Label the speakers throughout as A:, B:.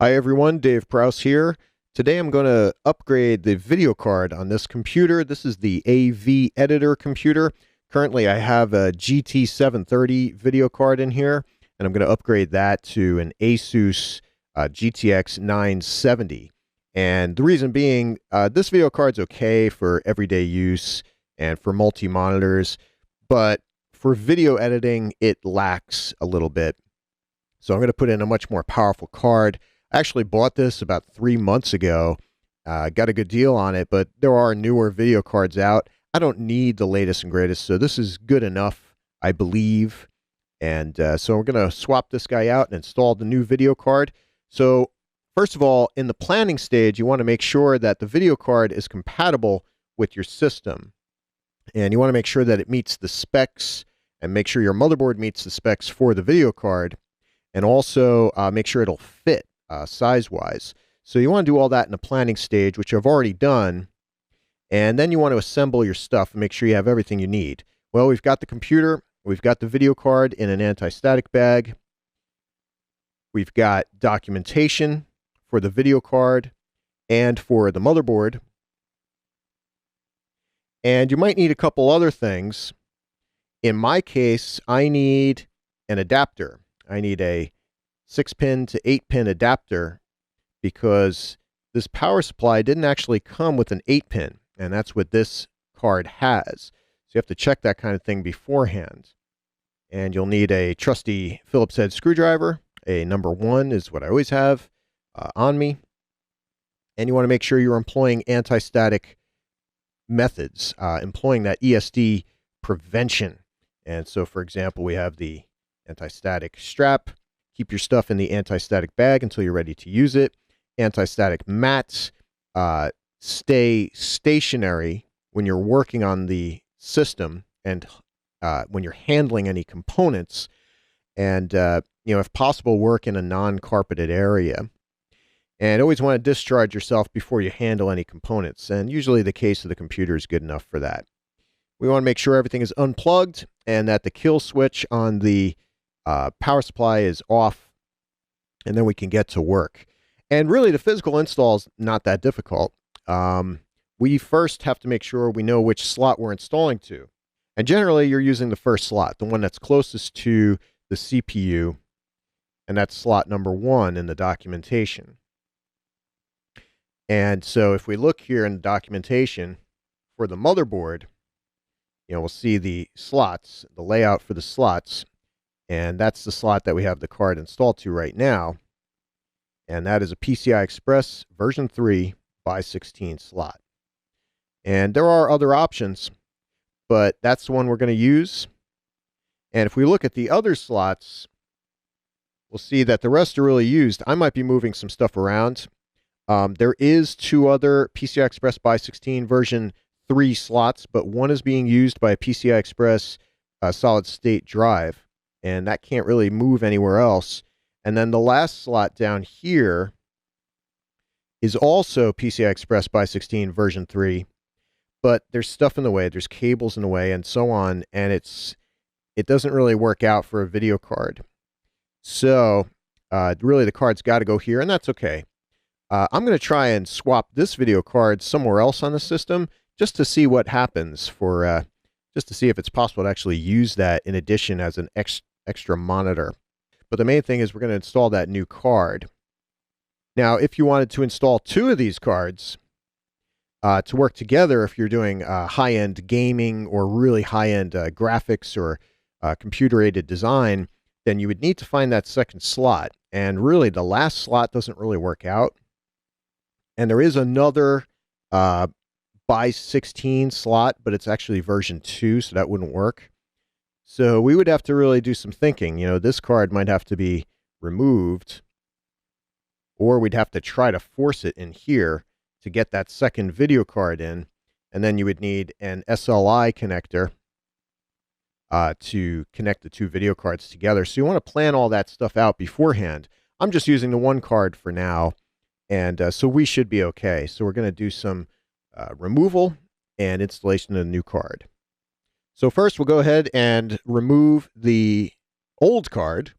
A: Hi everyone, Dave Prowse here. Today I'm going to upgrade the video card on this computer. This is the AV Editor computer. Currently I have a GT730 video card in here, and I'm going to upgrade that to an Asus GTX 970. And the reason being, this video card's okay for everyday use and for multi-monitors, but for video editing, it lacks a little bit. So I'm going to put in a much more powerful card. I actually bought this about 3 months ago. Got a good deal on it, but there are newer video cards out. I don't need the latest and greatest, so this is good enough, I believe. And so we're going to swap this guy out and install the new video card. So first of all, in the planning stage, you want to make sure that the video card is compatible with your system. And you want to make sure that it meets the specs and make sure your motherboard meets the specs for the video card. And also make sure it'll fit size-wise. So you want to do all that in the planning stage, which I've already done. And then you want to assemble your stuff and make sure you have everything you need. Well, we've got the computer. We've got the video card in an anti-static bag. We've got documentation for the video card and for the motherboard. And you might need a couple other things. In my case, I need an adapter. I need a 6-pin to 8-pin adapter because this power supply didn't actually come with an 8-pin, and that's what this card has. So you have to check that kind of thing beforehand. And you'll need a trusty Phillips head screwdriver. A number 1 is what I always have on me. And you want to make sure you're employing anti-static methods, employing that ESD prevention. And so, for example, we have the anti-static strap. Keep your stuff in the anti-static bag until you're ready to use it. Anti-static mats. Stay stationary when you're working on the system and when you're handling any components. And, if possible, work in a non-carpeted area. And always want to discharge yourself before you handle any components. And usually the case of the computer is good enough for that. We want to make sure everything is unplugged and that the kill switch on the power supply is off, and then we can get to work. And really, the physical install is not that difficult. We first have to make sure we know which slot we're installing to. And generally, you're using the first slot, the one that's closest to the CPU, and that's slot number 1 in the documentation. And so if we look here in the documentation for the motherboard, we'll see the slots, the layout for the slots. And that's the slot that we have the card installed to right now. And that is a PCI Express version 3 by 16 slot. And there are other options, but that's the one we're going to use. And if we look at the other slots, we'll see that the rest are really used. I might be moving some stuff around. There is 2 other PCI Express by 16 version 3 slots, but one is being used by a PCI Express solid state drive. And that can't really move anywhere else. And then the last slot down here is also PCI Express by 16 version 3, but there's stuff in the way, there's cables in the way, and so on, and it doesn't really work out for a video card. So really the card's got to go here, and that's okay. I'm going to try and swap this video card somewhere else on the system just to see what happens just to see if it's possible to actually use that in addition as an extra monitor. But the main thing is we're going to install that new card. Now, if you wanted to install 2 of these cards to work together, if you're doing high-end gaming or really high-end graphics or computer-aided design, then you would need to find that second slot. And really, the last slot doesn't really work out. And there is another by 16 slot, but it's actually version 2, so that wouldn't work. So we would have to really do some thinking. This card might have to be removed, or we'd have to try to force it in here to get that second video card in. And then you would need an SLI connector to connect the 2 video cards together. So you want to plan all that stuff out beforehand. I'm just using the one card for now, and so we should be okay. So we're going to do some removal and installation of the new card. So first we'll go ahead and remove the old card.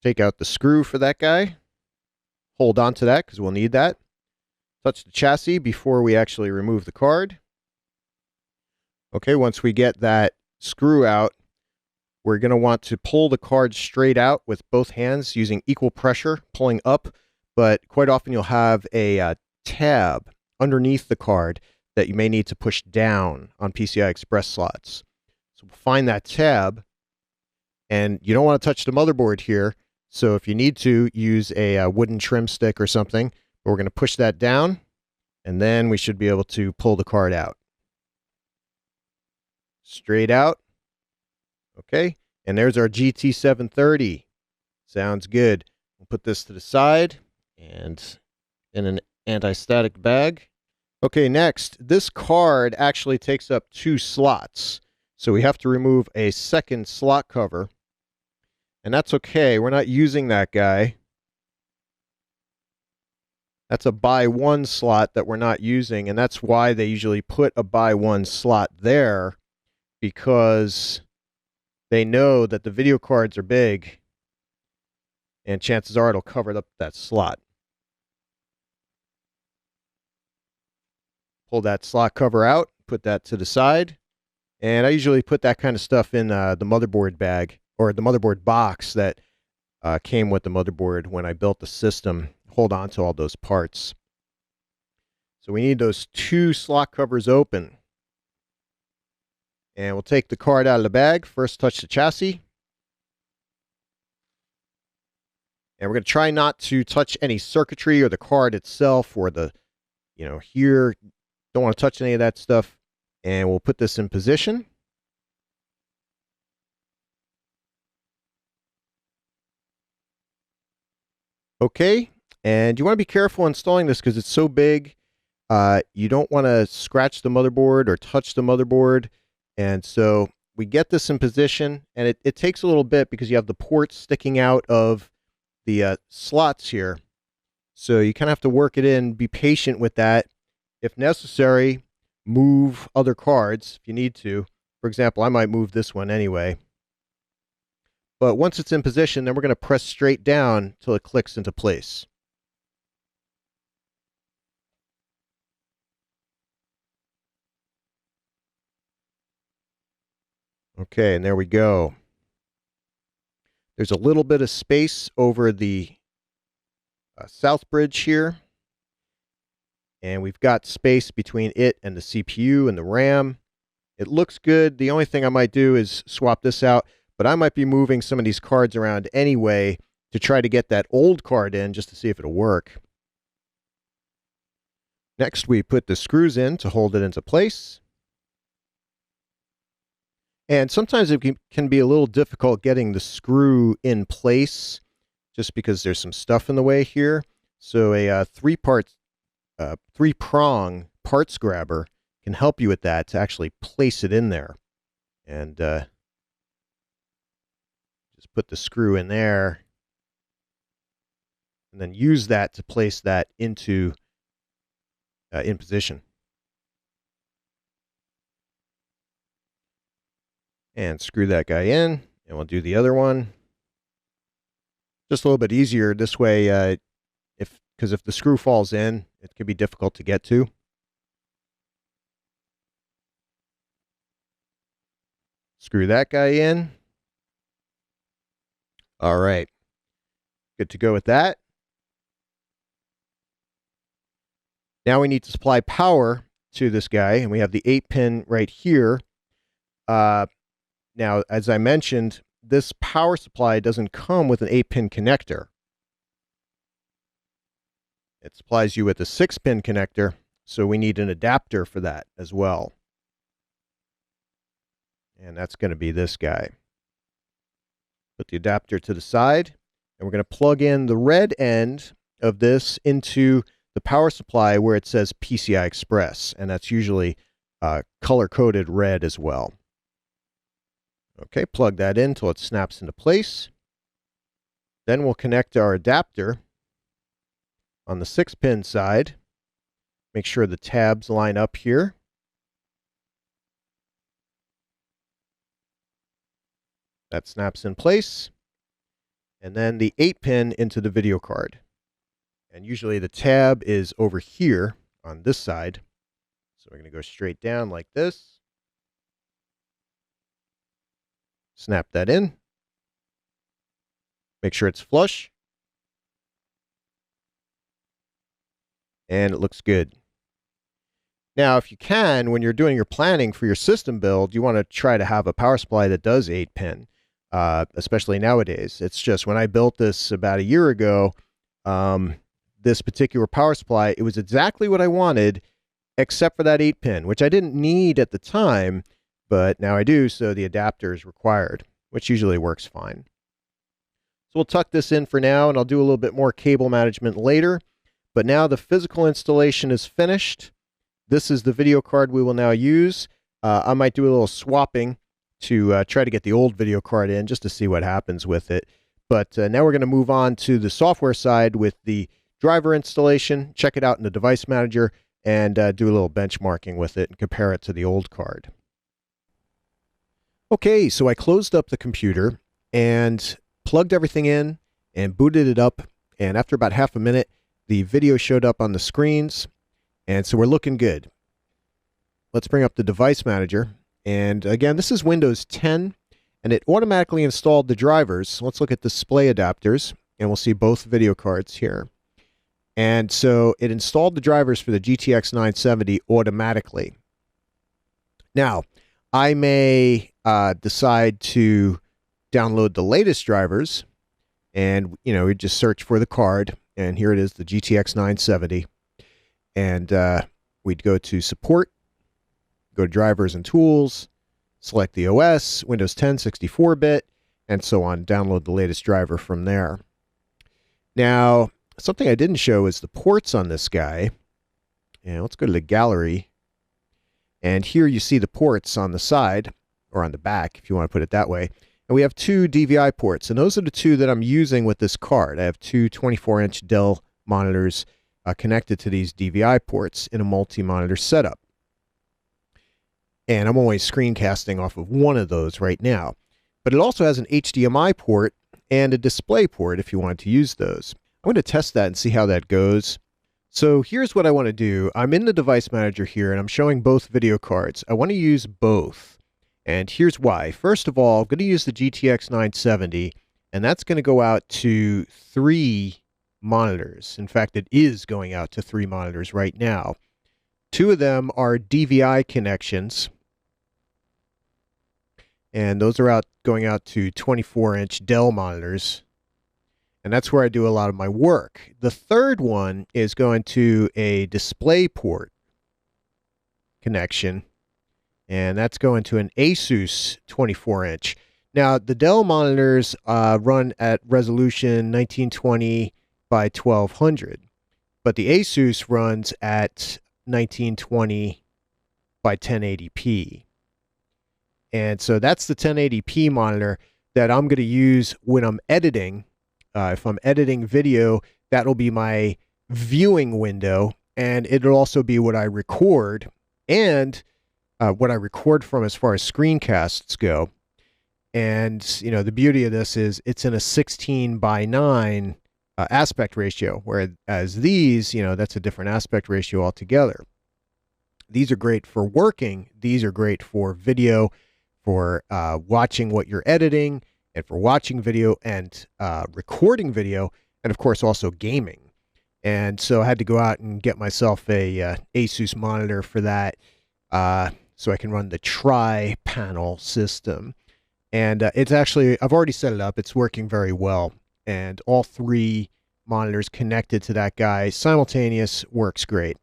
A: Take out the screw for that guy. Hold on to that because we'll need that. Touch the chassis before we actually remove the card. Okay, once we get that screw out, we're going to want to pull the card straight out with both hands using equal pressure, pulling up. But quite often you'll have a tab underneath the card that you may need to push down on PCI Express slots. So we'll find that tab, and you don't want to touch the motherboard here. So if you need to, use a wooden trim stick or something. But we're going to push that down, and then we should be able to pull the card out. Straight out. Okay, and there's our GT730. Sounds good. We'll put this to the side and in an anti-static bag. Okay, next, this card actually takes up 2 slots. So we have to remove a second slot cover. And that's okay. We're not using that guy. That's a by 1 slot that we're not using. And that's why they usually put a by 1 slot there, because they know that the video cards are big, and chances are it'll cover up that slot. Pull that slot cover out, put that to the side, and I usually put that kind of stuff in the motherboard bag, or the motherboard box that came with the motherboard when I built the system. Hold on to all those parts. So we need those 2 slot covers open. And we'll take the card out of the bag. First, touch the chassis. And we're going to try not to touch any circuitry or the card itself or the, here. Don't want to touch any of that stuff. And we'll put this in position. Okay. And you want to be careful installing this because it's so big. You don't want to scratch the motherboard or touch the motherboard. And so we get this in position, and it takes a little bit because you have the ports sticking out of the slots here. So you kind of have to work it in, be patient with that. If necessary, move other cards if you need to. For example, I might move this one anyway. But once it's in position, then we're going to press straight down till it clicks into place. Okay, and there we go. There's a little bit of space over the south bridge here. And we've got space between it and the CPU and the RAM. It looks good. The only thing I might do is swap this out, but I might be moving some of these cards around anyway to try to get that old card in just to see if it'll work. Next, we put the screws in to hold it into place. And sometimes it can be a little difficult getting the screw in place just because there's some stuff in the way here. So a 3-prong parts grabber can help you with that to actually place it in there. And just put the screw in there and then use that to place that into in position. And screw that guy in, and we'll do the other one. Just a little bit easier this way, because if the screw falls in, it can be difficult to get to. Screw that guy in. All right. Good to go with that. Now we need to supply power to this guy, and we have the 8-pin right here. Now, as I mentioned, this power supply doesn't come with an 8-pin connector. It supplies you with a 6-pin connector, so we need an adapter for that as well. And that's going to be this guy. Put the adapter to the side, and we're going to plug in the red end of this into the power supply where it says PCI Express, and that's usually color-coded red as well. Okay, plug that in until it snaps into place. Then we'll connect our adapter on the 6-pin side. Make sure the tabs line up here. That snaps in place. and then the 8-pin into the video card. And usually the tab is over here on this side. So we're going to go straight down like this. Snap that in. Make sure it's flush. And it looks good. Now, if you can, when you're doing your planning for your system build, you want to try to have a power supply that does 8-pin, especially nowadays. It's just when I built this about a year ago, this particular power supply, it was exactly what I wanted, except for that 8-pin, which I didn't need at the time, but now I do, so the adapter is required, which usually works fine. So we'll tuck this in for now, and I'll do a little bit more cable management later. But now the physical installation is finished. This is the video card we will now use. I might do a little swapping to try to get the old video card in just to see what happens with it. But now we're going to move on to the software side with the driver installation, check it out in the device manager, and do a little benchmarking with it and compare it to the old card. Okay, so I closed up the computer and plugged everything in and booted it up. And after about half a minute, the video showed up on the screens. And so we're looking good. Let's bring up the device manager. And again, this is Windows 10, and it automatically installed the drivers. Let's look at display adapters, and we'll see both video cards here. And so it installed the drivers for the GTX 970 automatically. Now, I may decide to download the latest drivers, and we just search for the card, and here it is, the GTX 970. And we'd go to support, go to drivers and tools, select the OS, Windows 10, 64-bit, and so on. Download the latest driver from there. Now, something I didn't show is the ports on this guy. And let's go to the gallery. And here you see the ports on the side, or on the back, if you want to put it that way. And we have two DVI ports, and those are the two that I'm using with this card. I have two 24-inch Dell monitors connected to these DVI ports in a multi-monitor setup. And I'm only screencasting off of one of those right now. But it also has an HDMI port and a display port if you wanted to use those. I'm going to test that and see how that goes. So here's what I want to do. I'm in the device manager here, and I'm showing both video cards. I want to use both. And here's why. First of all, I'm going to use the GTX 970, and that's going to go out to 3 monitors. In fact, it is going out to 3 monitors right now. 2 of them are DVI connections, and those are going out to 24-inch Dell monitors, and that's where I do a lot of my work. The third one is going to a display port connection, and that's going to an Asus 24-inch. Now, the Dell monitors run at resolution 1920 by 1200, but the Asus runs at 1920 by 1080p. And so that's the 1080p monitor that I'm going to use when I'm editing. If I'm editing video, that'll be my viewing window, and it'll also be what I record and what I record from as far as screencasts go. And, the beauty of this is it's in a 16 by 9 aspect ratio, whereas these, that's a different aspect ratio altogether. These are great for working. These are great for video, for watching what you're editing, and for watching video and recording video, and of course also gaming. And so I had to go out and get myself a Asus monitor for that, so I can run the tri-panel system. And it's actually, I've already set it up. It's working very well. And all 3 monitors connected to that guy simultaneous works great.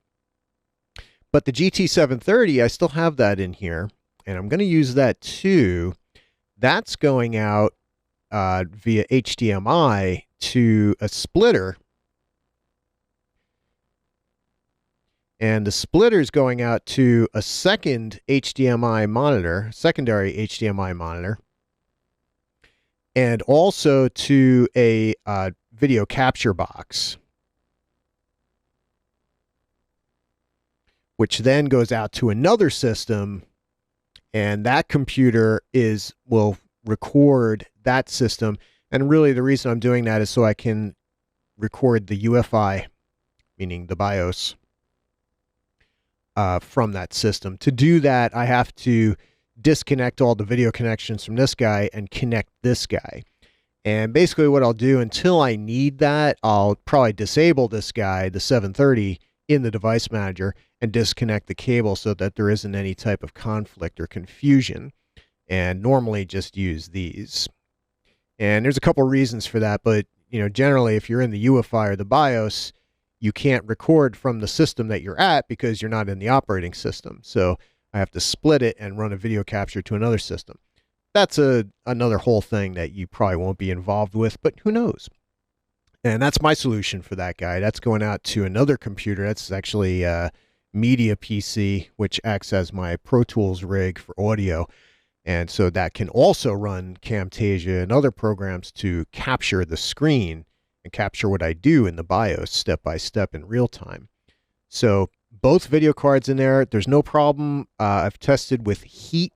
A: But the GT730, I still have that in here, and I'm going to use that too. That's going out via HDMI to a splitter. And the splitter is going out to a second HDMI monitor, secondary HDMI monitor, and also to a video capture box, which then goes out to another system, and that computer will record that system, And really the reason I'm doing that is so I can record the UFI, meaning the BIOS, from that system. To do that, I have to disconnect all the video connections from this guy and connect this guy. And basically what I'll do until I need that, I'll probably disable this guy, the 730, in the device manager and disconnect the cable so that there isn't any type of conflict or confusion, and normally just use these. And there's a couple reasons for that, but generally if you're in the UEFI or the BIOS, you can't record from the system that you're at because you're not in the operating system. So I have to split it and run a video capture to another system. That's another whole thing that you probably won't be involved with, but who knows? And that's my solution for that guy. That's going out to another computer. That's actually a Media PC, which acts as my Pro Tools rig for audio. And so that can also run Camtasia and other programs to capture the screen and capture what I do in the BIOS step by step in real time. So both video cards in there, there's no problem. I've tested with heat.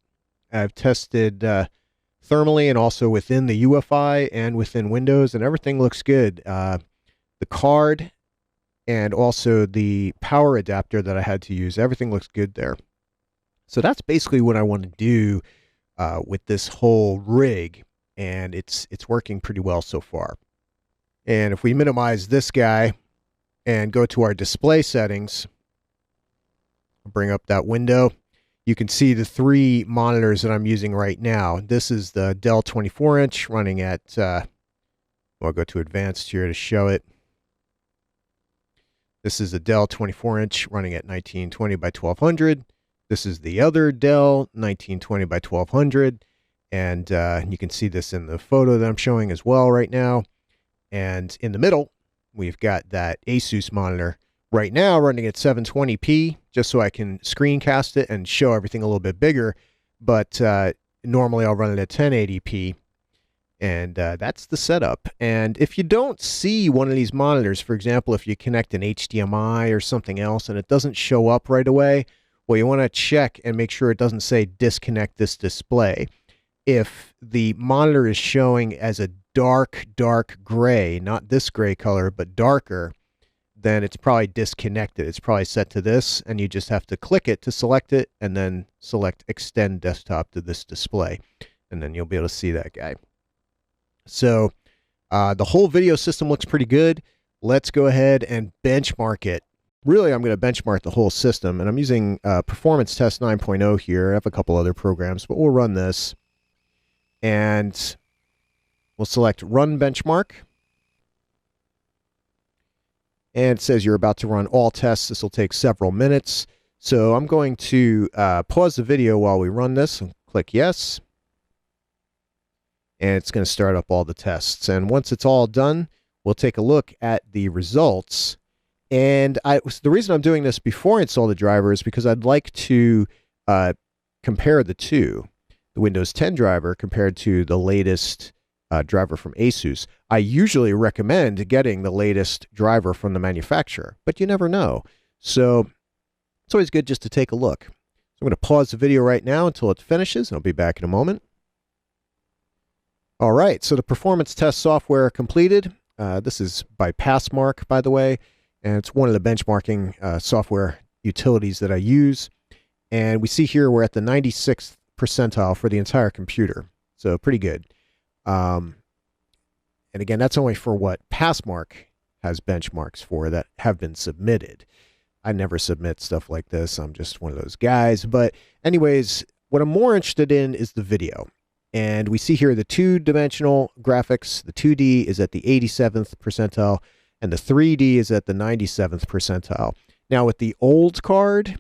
A: I've tested thermally and also within the UEFI and within Windows, and everything looks good. The card and also the power adapter that I had to use, everything looks good there. So that's basically what I want to do with this whole rig, and it's working pretty well so far. And if we minimize this guy and go to our display settings, I'll bring up that window. You can see the 3 monitors that I'm using right now. This is the Dell 24-inch running at, I'll go to advanced here to show it. This is a Dell 24-inch running at 1920 by 1200. This is the other Dell 1920 by 1200. And you can see this in the photo that I'm showing as well right now. And in the middle, we've got that Asus monitor right now running at 720p, just so I can screencast it and show everything a little bit bigger. But normally I'll run it at 1080p. And that's the setup. And if you don't see one of these monitors, for example, if you connect an HDMI or something else and it doesn't show up right away, well, you want to check and make sure it doesn't say disconnect this display. If the monitor is showing as a dark gray, not this gray color, but darker, then it's probably disconnected. It's probably set to this, and you just have to click it to select it, and then select extend desktop to this display, and then you'll be able to see that guy. So the whole video system looks pretty good. Let's go ahead and benchmark it. Really, I'm going to benchmark the whole system, and I'm using Performance Test 9.0 here. I have a couple other programs, but we'll run this. And we'll select Run Benchmark. And it says you're about to run all tests. This will take several minutes. So I'm going to pause the video while we run this and click Yes. And it's going to start up all the tests. And once it's all done, we'll take a look at the results. And the reason I'm doing this before I install the driver is because I'd like to compare the two. The Windows 10 driver compared to the latest driver from Asus. I usually recommend getting the latest driver from the manufacturer, but you never know. So it's always good just to take a look. So I'm going to pause the video right now until it finishes, and I'll be back in a moment. All right, so the performance test software completed. This is by Passmark, by the way, and it's one of the benchmarking software utilities that I use. And we see here we're at the 96th percentile for the entire computer, so pretty good. And again, that's only for what Passmark has benchmarks for that have been submitted. I never submit stuff like this. I'm just one of those guys. But anyways, what I'm more interested in is the video. And we see here the 2-dimensional graphics. The 2D is at the 87th percentile, and the 3D is at the 97th percentile. Now, with the old card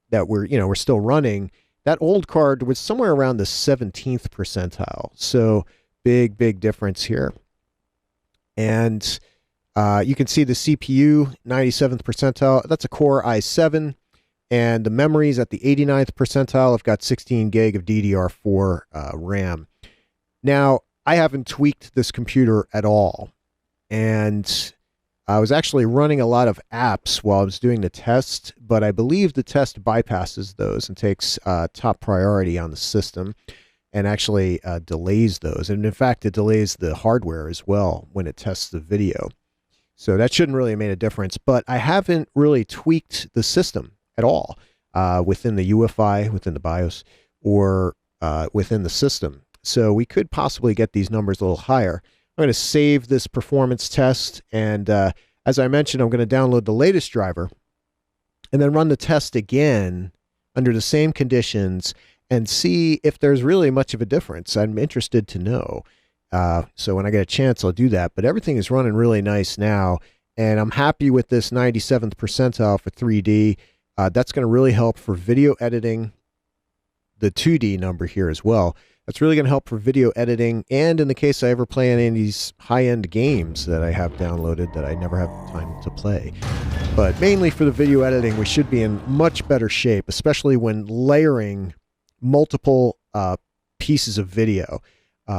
A: that we're still running, that old card was somewhere around the 17th percentile. So big difference here. And you can see the CPU, 97th percentile. That's a Core i7. And the memories at the 89th percentile. I've got 16 gig of DDR4 RAM. Now, I haven't tweaked this computer at all. And I was actually running a lot of apps while I was doing the test, but I believe the test bypasses those and takes top priority on the system. and actually delays those. And in fact, it delays the hardware as well when it tests the video. So that shouldn't really have made a difference, but I haven't really tweaked the system at all within the UEFI, within the BIOS, or within the system. So we could possibly get these numbers a little higher. I'm going to save this performance test, and as I mentioned, I'm going to download the latest driver and then run the test again under the same conditions and see if there's really much of a difference. I'm interested to know. So when I get a chance, I'll do that. But everything is running really nice now, and I'm happy with this 97th percentile for 3D. That's going to really help for video editing. The 2D number here as well. That's really going to help for video editing, and in the case I ever play any of these high-end games that I have downloaded that I never have time to play. But mainly for the video editing, we should be in much better shape, especially when layering multiple pieces of video,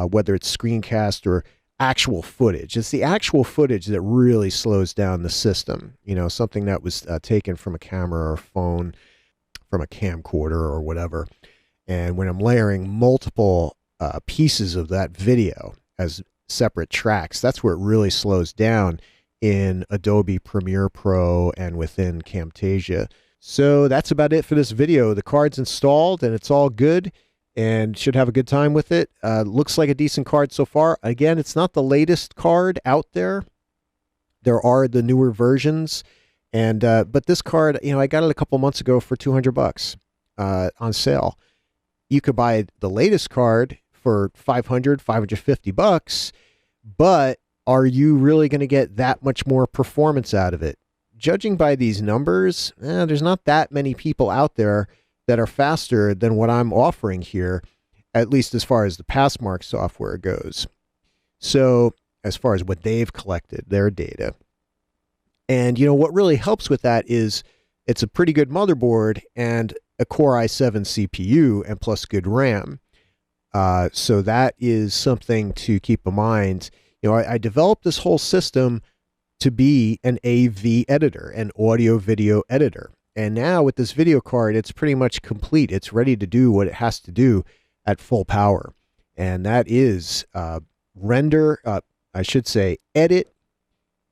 A: whether it's screencast or actual footage. It's the actual footage that really slows down the system. You know, something that was taken from a camera or a phone, from a camcorder or whatever. And when I'm layering multiple pieces of that video as separate tracks, that's where it really slows down in Adobe Premiere Pro and within Camtasia. So that's about it for this video. The card's installed and it's all good and should have a good time with it. Looks like a decent card so far. Again, it's not the latest card out there. There are the newer versions, and but this card, you know, I got it a couple months ago for $200 on sale. You could buy the latest card for $550, but are you really going to get that much more performance out of it? Judging by these numbers, there's not that many people out there that are faster than what I'm offering here, at least as far as the Passmark software goes. So as far as what they've collected, their data. And, you know, what really helps with that is it's a pretty good motherboard and a Core i7 CPU and plus good RAM. So that is something to keep in mind. You know, I developed this whole system to be an AV editor, an audio video editor. And now with this video card, it's pretty much complete. It's ready to do what it has to do at full power. And that is edit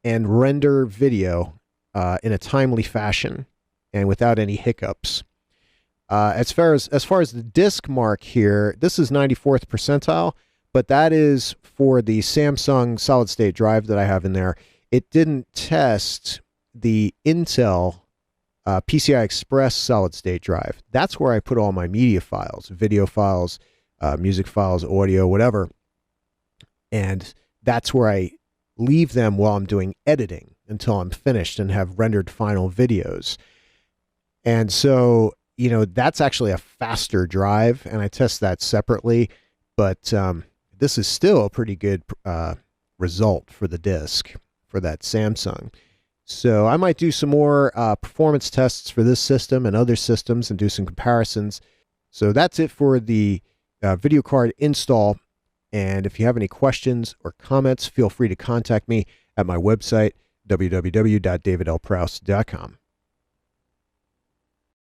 A: and render video in a timely fashion and without any hiccups. As far as the disk mark here, this is 94th percentile, but that is for the Samsung solid state drive that I have in there. It didn't test the Intel PCI Express solid state drive. That's where I put all my media files, video files, music files, audio, whatever. And that's where I leave them while I'm doing editing until I'm finished and have rendered final videos. And so, you know, that's actually a faster drive, and I test that separately, but this is still a pretty good result for the disk for that Samsung. So I might do some more performance tests for this system and other systems and do some comparisons. So that's it for the video card install. And if you have any questions or comments, feel free to contact me at my website, www.davidlprouse.com.